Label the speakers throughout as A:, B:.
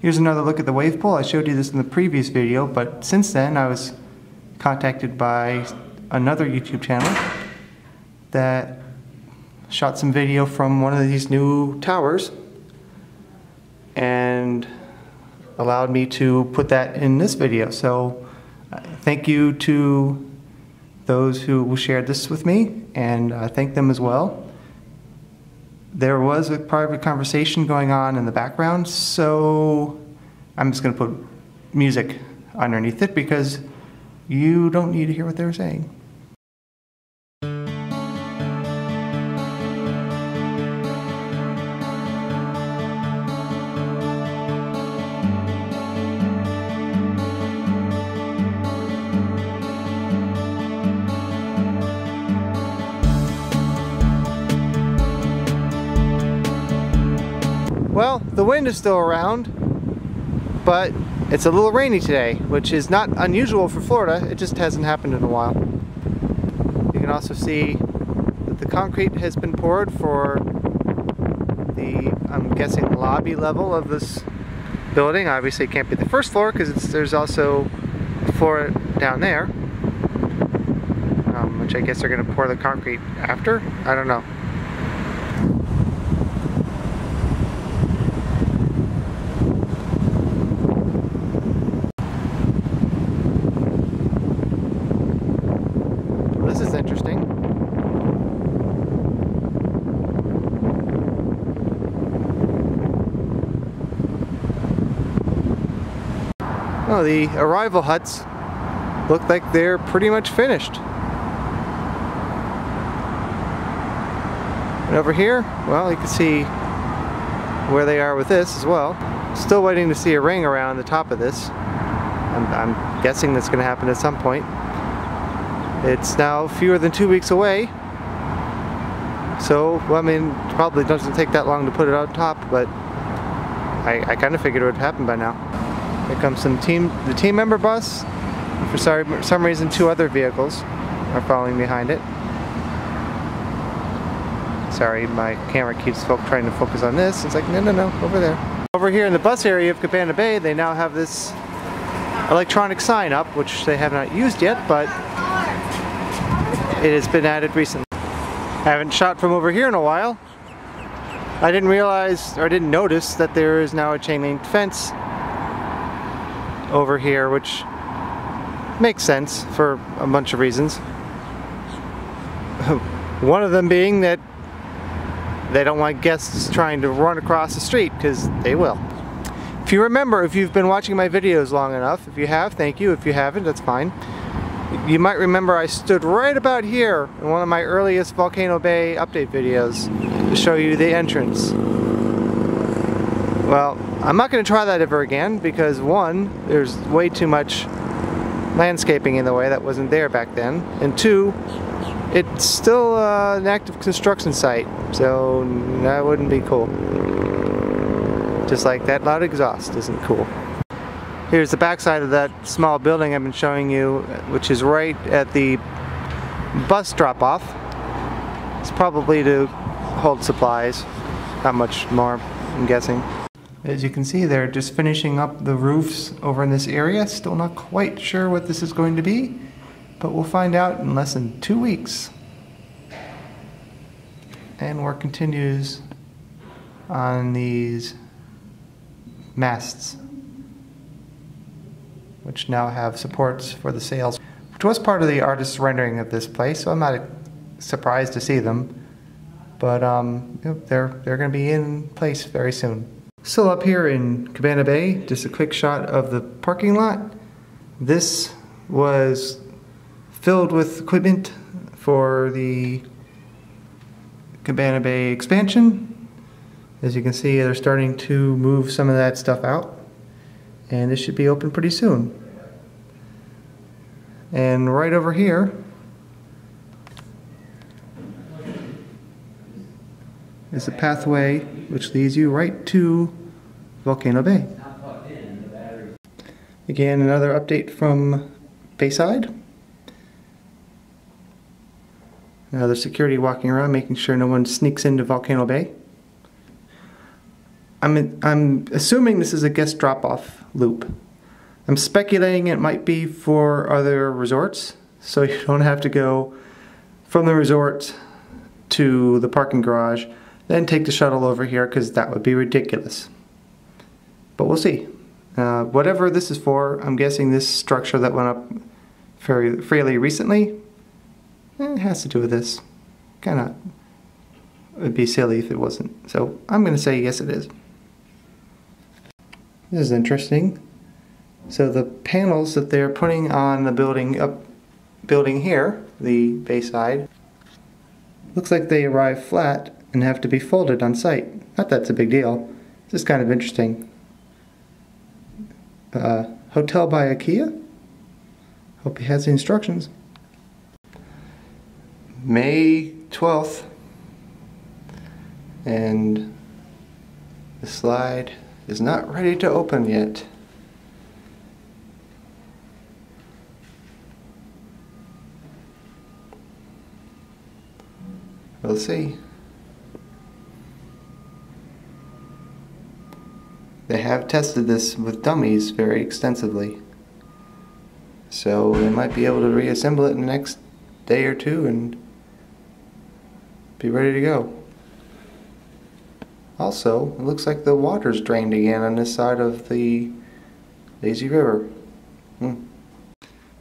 A: Here's another look at the wave pool. I showed you this in the previous video, but since then I was contacted by another YouTube channel that shot some video from one of these new towers and allowed me to put that in this video. So thank you to those who shared this with me, and I thank them as well. There was a private conversation going on in the background, so I'm just going to put music underneath it because you don't need to hear what they were saying. Well, the wind is still around, but it's a little rainy today, which is not unusual for Florida. It just hasn't happened in a while. You can also see that the concrete has been poured for the, I'm guessing, lobby level of this building. Obviously it can't be the first floor because there's also a floor down there, which I guess they're going to pour the concrete after. I don't know. This is interesting. Oh, the arrival huts look like they're pretty much finished. And over here, well, you can see where they are with this as well. Still waiting to see a ring around the top of this. I'm guessing that's going to happen at some point. It's now fewer than 2 weeks away, so well, I mean, it probably doesn't take that long to put it on top, but I kind of figured it would happen by now. Here comes the team member bus. For some reason, 2 other vehicles are following behind it. Sorry, my camera keeps trying to focus on this. It's like, no, over there. Over here in the bus area of Cabana Bay, they now have this electronic sign up, which they have not used yet, but it has been added recently. I haven't shot from over here in a while. I didn't realize, or didn't notice, that there is now a chain link fence over here, which makes sense for a bunch of reasons. One of them being that they don't want guests trying to run across the street, because they will. If you remember, if you've been watching my videos long enough, if you have, thank you. If you haven't, that's fine. You might remember I stood right about here in one of my earliest Volcano Bay update videos to show you the entrance. Well, I'm not going to try that ever again because, one, there's way too much landscaping in the way that wasn't there back then, and 2, it's still an active construction site, so that wouldn't be cool. Just like that loud exhaust isn't cool. Here's the backside of that small building I've been showing you, which is right at the bus drop-off. It's probably to hold supplies, not much more, I'm guessing. As you can see, they're just finishing up the roofs over in this area. Still not quite sure what this is going to be, but we'll find out in less than 2 weeks. And work continues on these masts, which now have supports for the sails, which was part of the artist's rendering of this place, so I'm not surprised to see them. But they're going to be in place very soon. Still up here in Cabana Bay, just a quick shot of the parking lot. This was filled with equipment for the Cabana Bay expansion. As you can see, they're starting to move some of that stuff out, and this should be open pretty soon. And right over here is a pathway which leads you right to Volcano Bay. Again, another update from Bayside. Now there's security walking around making sure no one sneaks into Volcano Bay. I'm assuming this is a guest drop-off loop. I'm speculating it might be for other resorts, so you don't have to go from the resort to the parking garage, then take the shuttle over here, because that would be ridiculous. But we'll see. Whatever this is for, I'm guessing this structure that went up fairly recently, it has to do with this. Kinda, it'd be silly if it wasn't. So I'm going to say yes, it is. This is interesting. So the panels that they're putting on the building here, the bayside, looks like they arrive flat and have to be folded on site. Not that's a big deal. It's just kind of interesting. Hotel by IKEA? Hope he has the instructions. May 12th. And the slide is not ready to open yet. We'll see. They have tested this with dummies very extensively. So they might be able to reassemble it in the next day or two and be ready to go. Also, it looks like the water's drained again on this side of the lazy river.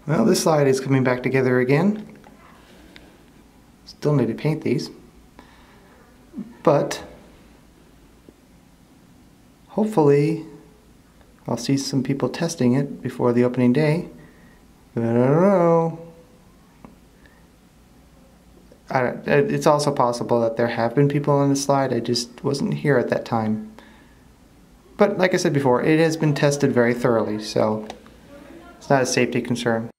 A: Well, this slide is coming back together again. Still need to paint these. But hopefully I'll see some people testing it before the opening day. But I don't know. It's also possible that there have been people on the slide, I just wasn't here at that time. But like I said before, it has been tested very thoroughly, so it's not a safety concern.